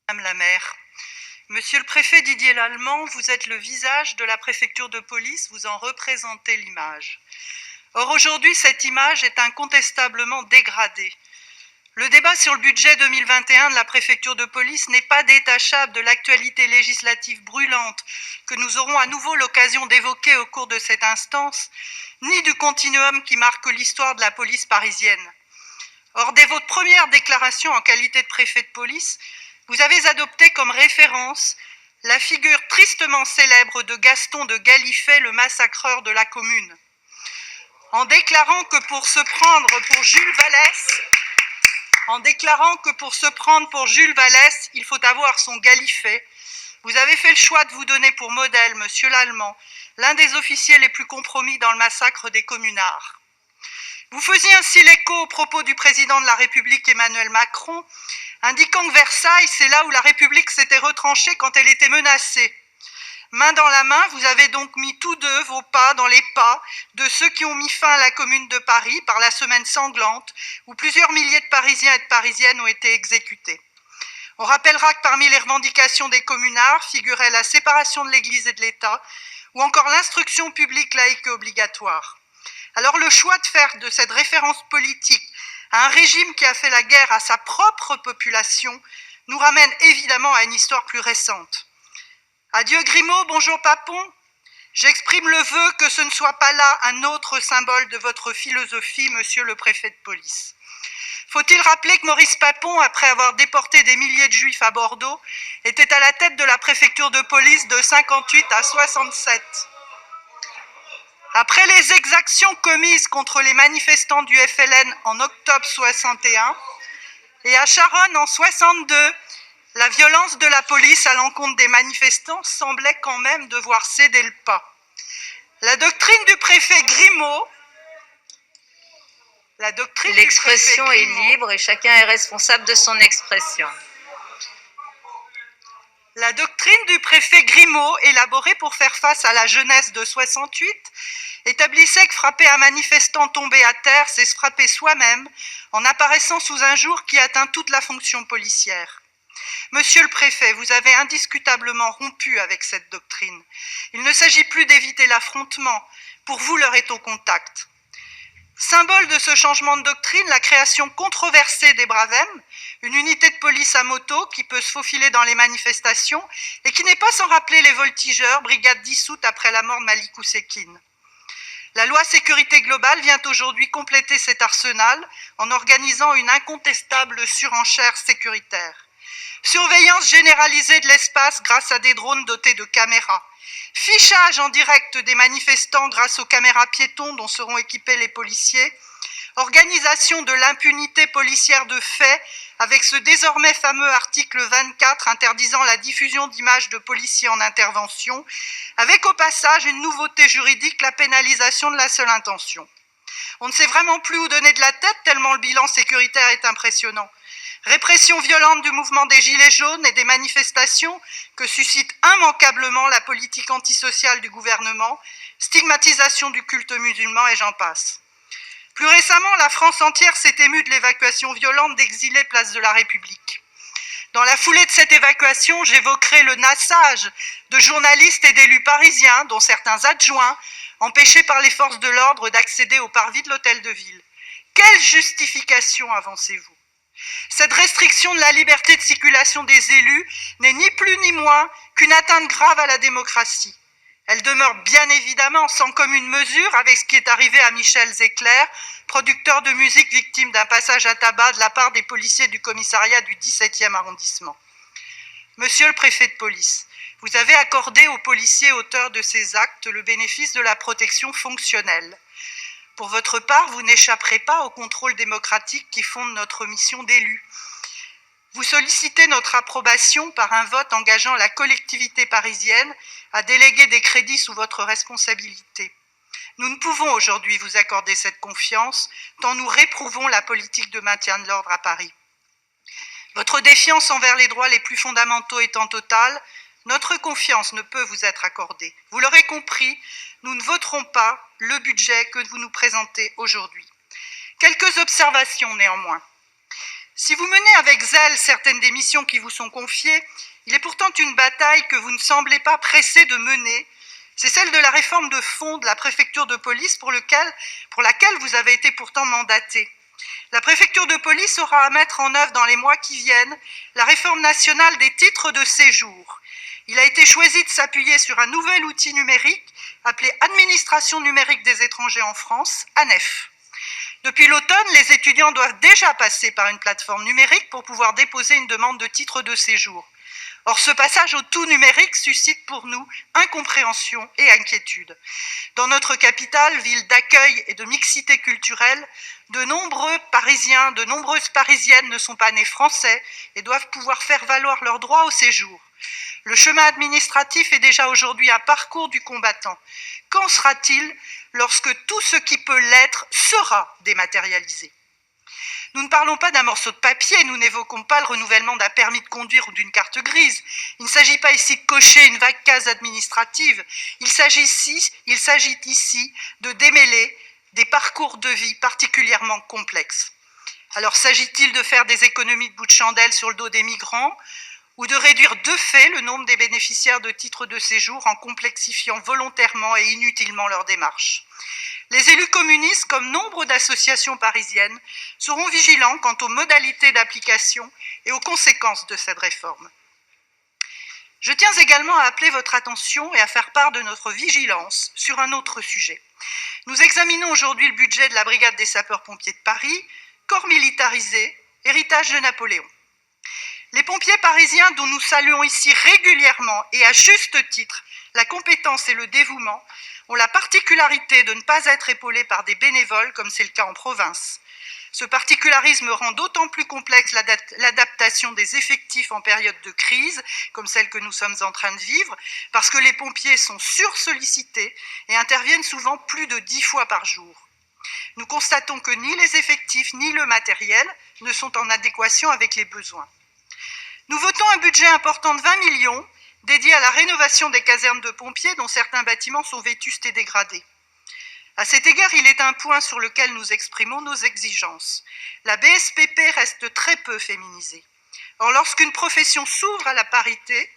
Madame la maire, Monsieur le préfet Didier Lallemand, vous êtes le visage de la préfecture de police, vous en représentez l'image. Or aujourd'hui, cette image est incontestablement dégradée. Le débat sur le budget 2021 de la préfecture de police n'est pas détachable de l'actualité législative brûlante que nous aurons à nouveau l'occasion d'évoquer au cours de cette instance, ni du continuum qui marque l'histoire de la police parisienne. Or, dès votre première déclaration en qualité de préfet de police, vous avez adopté comme référence la figure tristement célèbre de Gaston de Gallifet, le massacreur de la commune. En déclarant que pour se prendre pour Jules Vallès, il faut avoir son Gallifet, vous avez fait le choix de vous donner pour modèle, monsieur Lallemand, l'un des officiers les plus compromis dans le massacre des communards. Vous faisiez ainsi l'écho aux propos du président de la République Emmanuel Macron, indiquant que Versailles, c'est là où la République s'était retranchée quand elle était menacée. Main dans la main, vous avez donc mis tous deux vos pas dans les pas de ceux qui ont mis fin à la Commune de Paris par la semaine sanglante, où plusieurs milliers de Parisiens et de Parisiennes ont été exécutés. On rappellera que parmi les revendications des communards figurait la séparation de l'Église et de l'État, ou encore l'instruction publique laïque et obligatoire. Alors le choix de faire de cette référence politique à un régime qui a fait la guerre à sa propre population nous ramène évidemment à une histoire plus récente. Adieu Grimaud, bonjour Papon. J'exprime le vœu que ce ne soit pas là un autre symbole de votre philosophie, monsieur le préfet de police. Faut-il rappeler que Maurice Papon, après avoir déporté des milliers de juifs à Bordeaux, était à la tête de la préfecture de police de 58 à 67. Après les exactions commises contre les manifestants du FLN en octobre 61 et à Charonne en 62, la violence de la police à l'encontre des manifestants semblait quand même devoir céder le pas. La doctrine du préfet Grimaud... L'expression est libre et chacun est responsable de son expression. La doctrine du préfet Grimaud, élaborée pour faire face à la jeunesse de 68, établissait que frapper un manifestant tombé à terre, c'est se frapper soi-même en apparaissant sous un jour qui atteint toute la fonction policière. Monsieur le préfet, vous avez indiscutablement rompu avec cette doctrine. Il ne s'agit plus d'éviter l'affrontement. Pour vous, l'heure est au contact. Symbole de ce changement de doctrine, la création controversée des Bravem, une unité de police à moto qui peut se faufiler dans les manifestations et qui n'est pas sans rappeler les voltigeurs, brigade dissoute après la mort de Malik Oussekine. La loi sécurité globale vient aujourd'hui compléter cet arsenal en organisant une incontestable surenchère sécuritaire. Surveillance généralisée de l'espace grâce à des drones dotés de caméras. Fichage en direct des manifestants grâce aux caméras piétons dont seront équipés les policiers. Organisation de l'impunité policière de fait avec ce désormais fameux article 24 interdisant la diffusion d'images de policiers en intervention, avec au passage une nouveauté juridique, la pénalisation de la seule intention. On ne sait vraiment plus où donner de la tête tellement le bilan sécuritaire est impressionnant. Répression violente du mouvement des Gilets jaunes et des manifestations que suscite immanquablement la politique antisociale du gouvernement, stigmatisation du culte musulman et j'en passe. Plus récemment, la France entière s'est émue de l'évacuation violente d'exilés place de la République. Dans la foulée de cette évacuation, j'évoquerai le nassage de journalistes et d'élus parisiens, dont certains adjoints, empêchés par les forces de l'ordre d'accéder au parvis de l'hôtel de ville. Quelle justification avancez-vous ? Cette restriction de la liberté de circulation des élus n'est ni plus ni moins qu'une atteinte grave à la démocratie. Elle demeure bien évidemment sans commune mesure avec ce qui est arrivé à Michel Zecler, producteur de musique victime d'un passage à tabac de la part des policiers du commissariat du 17e arrondissement. Monsieur le préfet de police, vous avez accordé aux policiers auteurs de ces actes le bénéfice de la protection fonctionnelle. Pour votre part, vous n'échapperez pas au contrôle démocratique qui fonde notre mission d'élu. Vous sollicitez notre approbation par un vote engageant la collectivité parisienne à déléguer des crédits sous votre responsabilité. Nous ne pouvons aujourd'hui vous accorder cette confiance, tant nous réprouvons la politique de maintien de l'ordre à Paris. Votre défiance envers les droits les plus fondamentaux étant totale, notre confiance ne peut vous être accordée. Vous l'aurez compris, nous ne voterons pas le budget que vous nous présentez aujourd'hui. Quelques observations néanmoins. Si vous menez avec zèle certaines des missions qui vous sont confiées, il est pourtant une bataille que vous ne semblez pas pressés de mener. C'est celle de la réforme de fond de la préfecture de police pour laquelle vous avez été pourtant mandaté. La préfecture de police aura à mettre en œuvre dans les mois qui viennent la réforme nationale des titres de séjour. Il a été choisi de s'appuyer sur un nouvel outil numérique appelé Administration numérique des étrangers en France, ANEF. Depuis l'automne, les étudiants doivent déjà passer par une plateforme numérique pour pouvoir déposer une demande de titre de séjour. Or, ce passage au tout numérique suscite pour nous incompréhension et inquiétude. Dans notre capitale, ville d'accueil et de mixité culturelle, de nombreuses Parisiennes ne sont pas nées français et doivent pouvoir faire valoir leurs droits au séjour. Le chemin administratif est déjà aujourd'hui un parcours du combattant. Qu'en sera-t-il lorsque tout ce qui peut l'être sera dématérialisé ? Nous ne parlons pas d'un morceau de papier, nous n'évoquons pas le renouvellement d'un permis de conduire ou d'une carte grise. Il ne s'agit pas ici de cocher une vague case administrative. Il s'agit ici de démêler des parcours de vie particulièrement complexes. Alors s'agit-il de faire des économies de bout de chandelle sur le dos des migrants ou de réduire de fait le nombre des bénéficiaires de titres de séjour en complexifiant volontairement et inutilement leur démarche ? Les élus communistes, comme nombre d'associations parisiennes, seront vigilants quant aux modalités d'application et aux conséquences de cette réforme. Je tiens également à appeler votre attention et à faire part de notre vigilance sur un autre sujet. Nous examinons aujourd'hui le budget de la Brigade des sapeurs-pompiers de Paris, corps militarisé, héritage de Napoléon. Les pompiers parisiens, dont nous saluons ici régulièrement et à juste titre la compétence et le dévouement, ont la particularité de ne pas être épaulés par des bénévoles comme c'est le cas en province. Ce particularisme rend d'autant plus complexe l'adaptation des effectifs en période de crise, comme celle que nous sommes en train de vivre, parce que les pompiers sont sursollicités et interviennent souvent plus de 10 fois par jour. Nous constatons que ni les effectifs ni le matériel ne sont en adéquation avec les besoins. Nous votons un budget important de 20 millions dédié à la rénovation des casernes de pompiers dont certains bâtiments sont vétustes et dégradés. À cet égard, il est un point sur lequel nous exprimons nos exigences. La BSPP reste très peu féminisée. Or, lorsqu'une profession s'ouvre à la parité,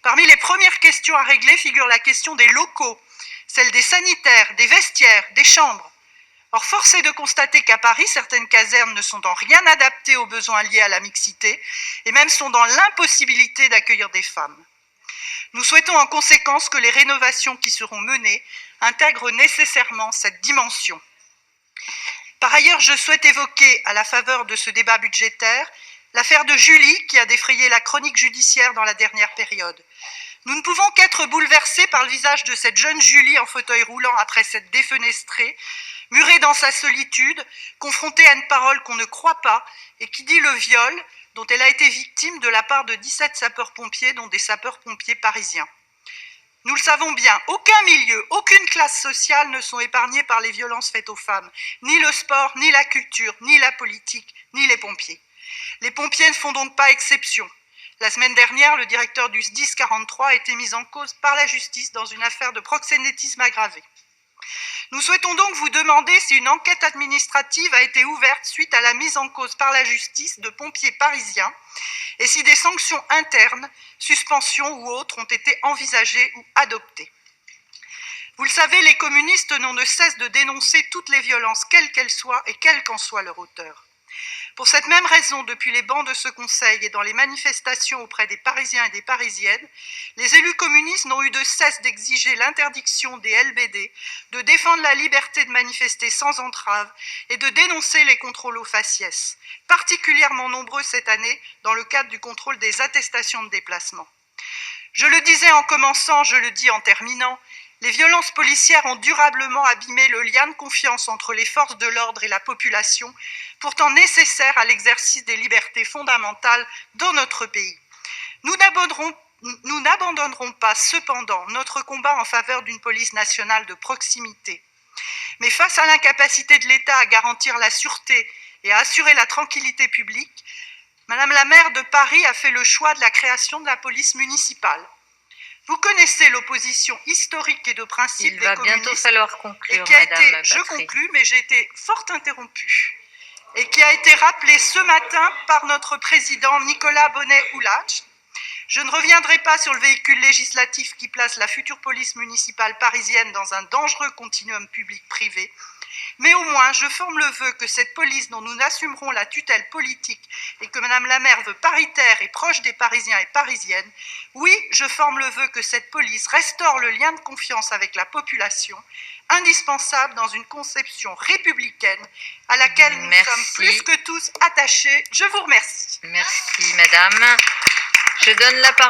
parmi les premières questions à régler figure la question des locaux, celle des sanitaires, des vestiaires, des chambres. Or, force est de constater qu'à Paris, certaines casernes ne sont en rien adaptées aux besoins liés à la mixité et même sont dans l'impossibilité d'accueillir des femmes. Nous souhaitons en conséquence que les rénovations qui seront menées intègrent nécessairement cette dimension. Par ailleurs, je souhaite évoquer, à la faveur de ce débat budgétaire, l'affaire de Julie qui a défrayé la chronique judiciaire dans la dernière période. Nous ne pouvons qu'être bouleversés par le visage de cette jeune Julie en fauteuil roulant après s'être défenestrée, murée dans sa solitude, confrontée à une parole qu'on ne croit pas et qui dit le viol dont elle a été victime de la part de 17 sapeurs-pompiers, dont des sapeurs-pompiers parisiens. Nous le savons bien, aucun milieu, aucune classe sociale ne sont épargnés par les violences faites aux femmes, ni le sport, ni la culture, ni la politique, ni les pompiers. Les pompiers ne font donc pas exception. La semaine dernière, le directeur du SDIS 43 a été mis en cause par la justice dans une affaire de proxénétisme aggravé. Nous souhaitons donc vous demander si une enquête administrative a été ouverte suite à la mise en cause par la justice de pompiers parisiens et si des sanctions internes, suspensions ou autres, ont été envisagées ou adoptées. Vous le savez, les communistes n'ont de cesse de dénoncer toutes les violences, quelles qu'elles soient et quelle qu'en soit leur auteur. Pour cette même raison, depuis les bancs de ce Conseil et dans les manifestations auprès des Parisiens et des Parisiennes, les élus communistes n'ont eu de cesse d'exiger l'interdiction des LBD, de défendre la liberté de manifester sans entrave et de dénoncer les contrôles aux faciès, particulièrement nombreux cette année dans le cadre du contrôle des attestations de déplacement. Je le disais en commençant, je le dis en terminant, les violences policières ont durablement abîmé le lien de confiance entre les forces de l'ordre et la population, pourtant nécessaire à l'exercice des libertés fondamentales dans notre pays. Nous n'abandonnerons pas cependant notre combat en faveur d'une police nationale de proximité. Mais face à l'incapacité de l'État à garantir la sûreté et à assurer la tranquillité publique, Madame la maire de Paris a fait le choix de la création de la police municipale. Vous connaissez l'opposition historique et de principe des communistes. Il va bientôt falloir conclure, et qui a Madame été, Patry. je conclus, mais j'ai été fort interrompue. et qui a été rappelée ce matin par notre président Nicolas Bonnet-Houlage. Je ne reviendrai pas sur le véhicule législatif qui place la future police municipale parisienne dans un dangereux continuum public-privé, mais au moins je forme le vœu que cette police dont nous assumerons la tutelle politique et que Madame la maire veut paritaire et proche des Parisiens et Parisiennes, oui, je forme le vœu que cette police restaure le lien de confiance avec la population, indispensable dans une conception républicaine à laquelle nous sommes plus que tous attachés. Je vous remercie. Merci, madame. Je donne la parole.